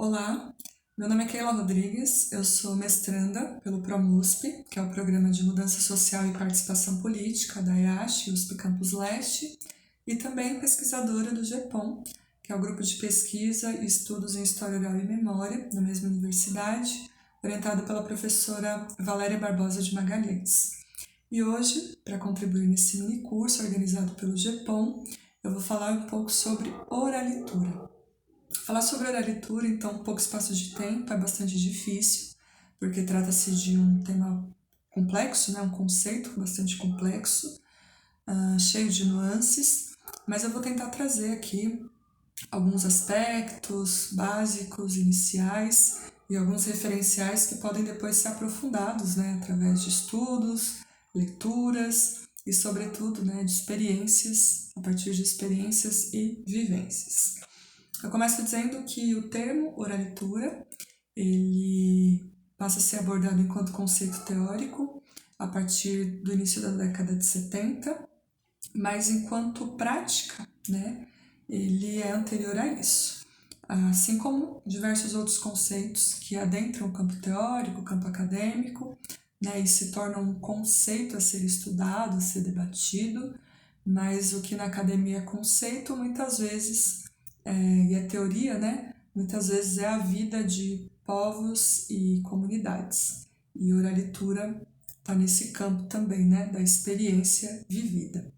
Olá, meu nome é Keila Rodrigues, eu sou mestranda pelo ProMUSP, que é o Programa de Mudança Social e Participação Política da IACH, USP Campus Leste, e também pesquisadora do GEPOM, que é o Grupo de Pesquisa e Estudos em História Oral e Memória, na mesma universidade, orientado pela professora Valéria Barbosa de Magalhães. E hoje, para contribuir nesse mini curso organizado pelo GEPOM, eu vou falar um pouco sobre oralitura. Falar sobre oralitura, então, pouco espaço de tempo, é bastante difícil, porque trata-se de um tema complexo, né? Um conceito bastante complexo, cheio de nuances, mas eu vou tentar trazer aqui alguns aspectos básicos, iniciais e alguns referenciais que podem depois ser aprofundados, né? Através de estudos, leituras e, sobretudo, né? De experiências, a partir de experiências e vivências. Eu começo dizendo que o termo oralitura, ele passa a ser abordado enquanto conceito teórico a partir do início da década de 70, mas enquanto prática, né, ele é anterior a isso. Assim como diversos outros conceitos que adentram o campo teórico, o campo acadêmico, né, e se tornam um conceito a ser estudado, a ser debatido, mas o que na academia é conceito, muitas vezes e a teoria, né, muitas vezes é a vida de povos e comunidades. E oralitura está nesse campo também, né, da experiência vivida.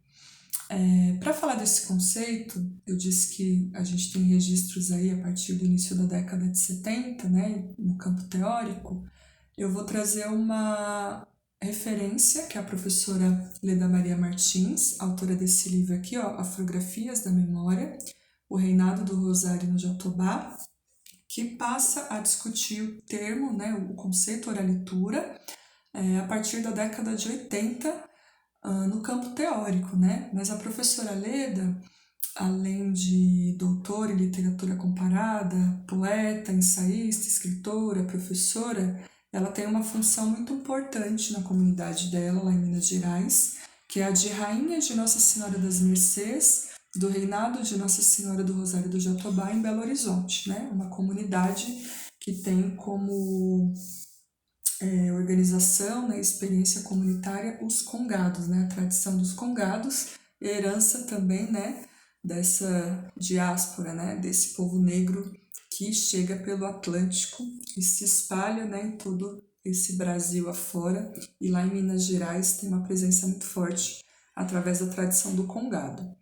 Para falar desse conceito, eu disse que a gente tem registros aí a partir do início da década de 70, né, no campo teórico. Eu vou trazer uma referência, que é a professora Leda Maria Martins, autora desse livro aqui, ó, Afrografias da Memória, O Reinado do Rosário no Jatobá, que passa a discutir o termo, né, o conceito oralitura, a partir da década de 80, no campo teórico, né? Mas a professora Leda, além de doutora em literatura comparada, poeta, ensaísta, escritora, professora, ela tem uma função muito importante na comunidade dela, lá em Minas Gerais, que é a de Rainha de Nossa Senhora das Mercês, do Reinado de Nossa Senhora do Rosário do Jatobá, em Belo Horizonte, né? Uma comunidade que tem como organização, né, experiência comunitária, os congados, né? A tradição dos congados, herança também, né, dessa diáspora, né, desse povo negro que chega pelo Atlântico e se espalha, né, em todo esse Brasil afora, e lá em Minas Gerais tem uma presença muito forte através da tradição do congado.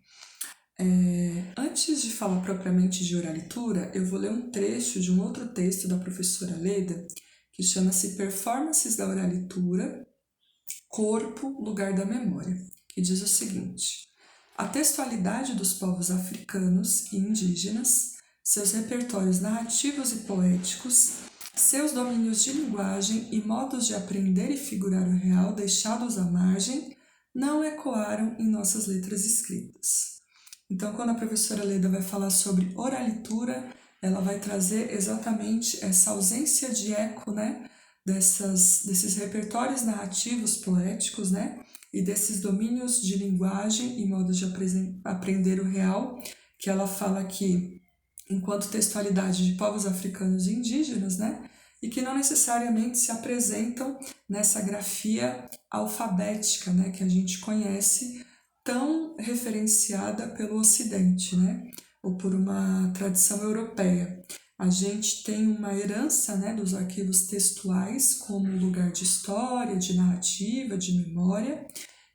Antes de falar propriamente de oralitura, eu vou ler um trecho de um outro texto da professora Leda, que chama-se Performances da Oralitura, Corpo, Lugar da Memória, que diz o seguinte: a textualidade dos povos africanos e indígenas, seus repertórios narrativos e poéticos, seus domínios de linguagem e modos de aprender e figurar o real deixados à margem, não ecoaram em nossas letras escritas. Então, quando a professora Leda vai falar sobre oralitura, ela vai trazer exatamente essa ausência de eco, né, desses repertórios narrativos poéticos, né, e desses domínios de linguagem e modos de aprender o real, que ela fala aqui enquanto textualidade de povos africanos e indígenas, né, e que não necessariamente se apresentam nessa grafia alfabética, né, que a gente conhece, tão referenciada pelo Ocidente, né? Ou por uma tradição europeia. A gente tem uma herança, né, dos arquivos textuais como lugar de história, de narrativa, de memória,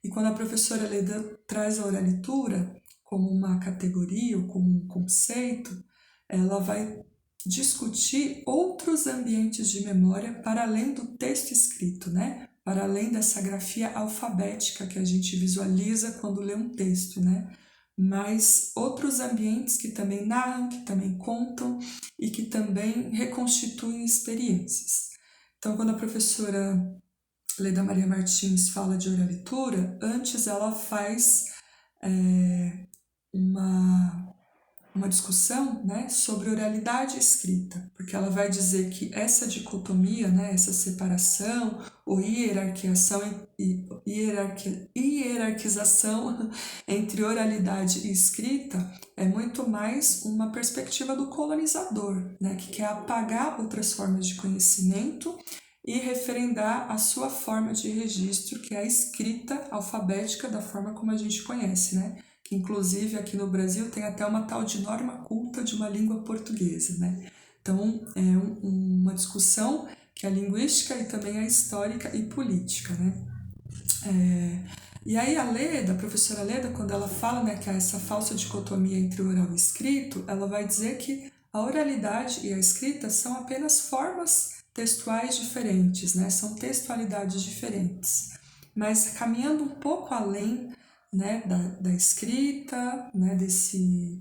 e quando a professora Leda traz a oralitura como uma categoria ou como um conceito, ela vai discutir outros ambientes de memória para além do texto escrito, né? Para além dessa grafia alfabética que a gente visualiza quando lê um texto, né? Mas outros ambientes que também narram, que também contam e que também reconstituem experiências. Então, quando a professora Leda Maria Martins fala de oralitura, antes ela faz uma uma discussão, né, sobre oralidade e escrita, porque ela vai dizer que essa dicotomia, né, essa separação ou hierarquização entre oralidade e escrita é muito mais uma perspectiva do colonizador, né, que quer apagar outras formas de conhecimento e referendar a sua forma de registro, que é a escrita alfabética da forma como a gente conhece, né? Que inclusive aqui no Brasil tem até uma tal de norma culta de uma língua portuguesa, né? Então é uma discussão que é linguística e também é histórica e política, né? E aí a professora Leda, quando ela fala, né, que há essa falsa dicotomia entre o oral e o escrito, ela vai dizer que a oralidade e a escrita são apenas formas textuais diferentes, né? São textualidades diferentes. Mas caminhando um pouco além, né, da escrita, né, desse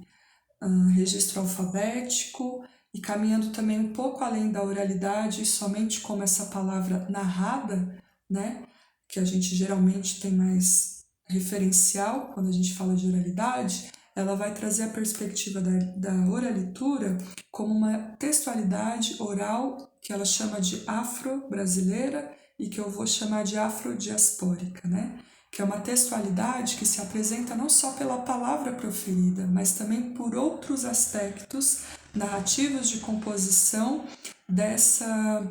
registro alfabético, e caminhando também um pouco além da oralidade, somente como essa palavra narrada, né, que a gente geralmente tem mais referencial quando a gente fala de oralidade, ela vai trazer a perspectiva da oralitura como uma textualidade oral que ela chama de afro-brasileira e que eu vou chamar de afrodiaspórica, né? Que é uma textualidade que se apresenta não só pela palavra proferida, mas também por outros aspectos narrativos de composição dessa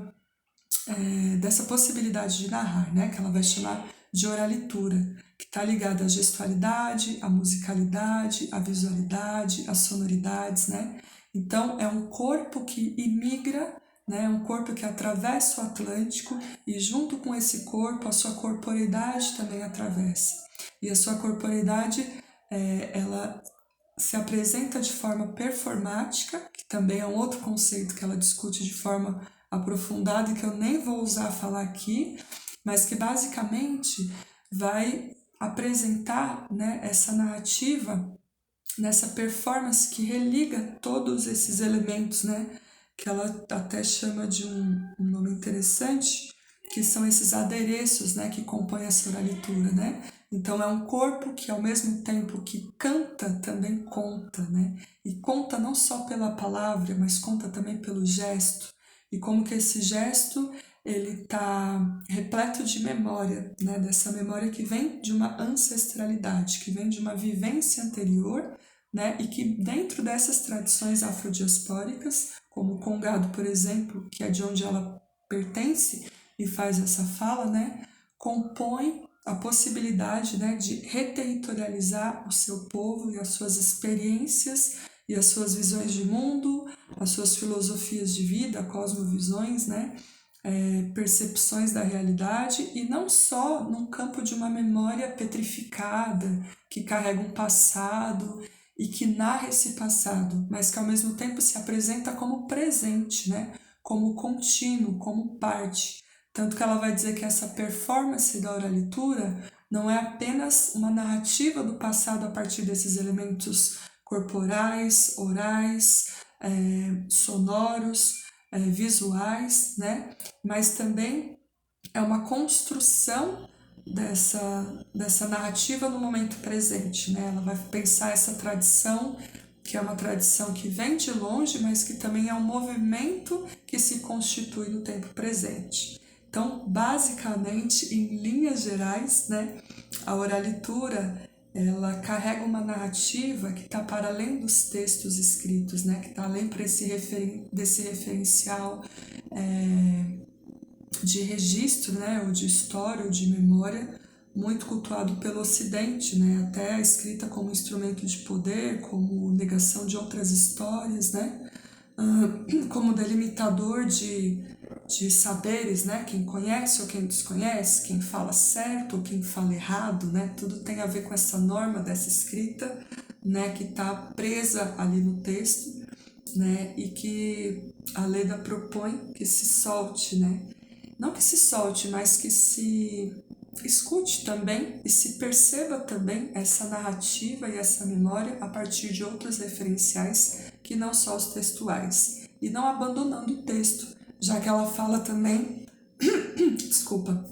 possibilidade de narrar, né? Que ela vai chamar de oralitura, que está ligada à gestualidade, à musicalidade, à visualidade, às sonoridades, né? Então, é um corpo que imigra, né? Um corpo que atravessa o Atlântico e junto com esse corpo, a sua corporeidade também atravessa. E a sua corporeidade, ela se apresenta de forma performática, que também é um outro conceito que ela discute de forma aprofundada e que eu nem vou usar a falar aqui, mas que basicamente vai apresentar, né, essa narrativa nessa performance que religa todos esses elementos, né, que ela até chama de um nome interessante, que são esses adereços, né, que compõem essa oralitura, né? Então é um corpo que ao mesmo tempo que canta, também conta, né? E conta não só pela palavra, mas conta também pelo gesto. E como que esse gesto ele está repleto de memória, né? Dessa memória que vem de uma ancestralidade, que vem de uma vivência anterior, né? E que dentro dessas tradições afrodiaspóricas, como o Congado, por exemplo, que é de onde ela pertence e faz essa fala, né? Compõe a possibilidade, né, de reterritorializar o seu povo e as suas experiências e as suas visões de mundo, as suas filosofias de vida, cosmovisões, né, percepções da realidade, e não só num campo de uma memória petrificada, que carrega um passado e que narra esse passado, mas que ao mesmo tempo se apresenta como presente, né, como contínuo, como parte. Tanto que ela vai dizer que essa performance da oralitura não é apenas uma narrativa do passado a partir desses elementos corporais, orais, sonoros, visuais, né? Mas também é uma construção dessa narrativa no momento presente, né? Ela vai pensar essa tradição, que é uma tradição que vem de longe, mas que também é um movimento que se constitui no tempo presente. Então, basicamente, em linhas gerais, né, a oralitura ela carrega uma narrativa que está para além dos textos escritos, né, que está além desse referencial de registro, né, ou de história, ou de memória, muito cultuado pelo Ocidente, né, até a escrita como instrumento de poder, como negação de outras histórias, né, como delimitador de saberes, né? Quem conhece ou quem desconhece, quem fala certo ou quem fala errado, né? Tudo tem a ver com essa norma dessa escrita, né? Que está presa ali no texto, né? E que a Leda propõe que se solte, né? Não que se solte, mas que se escute também e se perceba também essa narrativa e essa memória a partir de outros referenciais que não só os textuais, e não abandonando o texto, já que ela fala também, desculpa,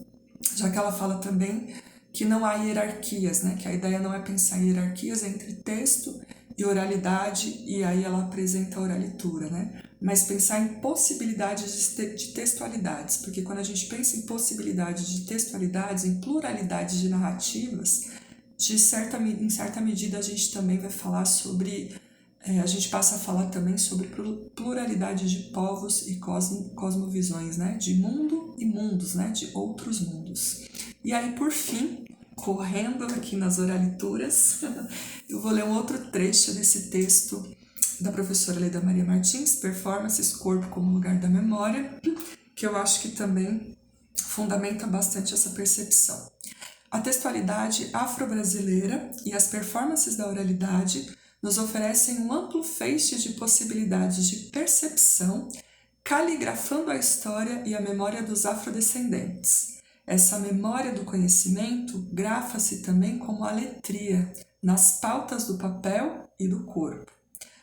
já que ela fala também que não há hierarquias, né? Que a ideia não é pensar hierarquias entre texto e oralidade, e aí ela apresenta a oralitura, né? Mas pensar em possibilidades de textualidades, porque quando a gente pensa em possibilidades de textualidades, em pluralidade de narrativas, em certa medida a gente também vai falar sobre, a gente passa a falar também sobre pluralidade de povos e cosmovisões, né? De mundo e mundos, né? De outros mundos. E aí, por fim, correndo aqui nas oralituras, eu vou ler um outro trecho desse texto da professora Leda Maria Martins, Performances, Corpo como Lugar da Memória, que eu acho que também fundamenta bastante essa percepção. A textualidade afro-brasileira e as performances da oralidade nos oferecem um amplo feixe de possibilidades de percepção, caligrafando a história e a memória dos afrodescendentes. Essa memória do conhecimento grafa-se também como aletria nas pautas do papel e do corpo.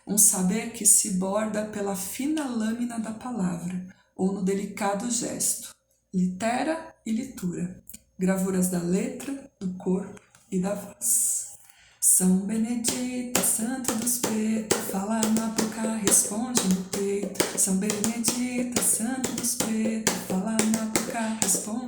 Um saber que se borda pela fina lâmina da palavra ou no delicado gesto. Litera e litura. Gravuras da letra, do corpo e da voz. São Benedito, santo dos pretos, fala na boca, responde no peito. São Benedito, santo dos pretos, fala na boca, responde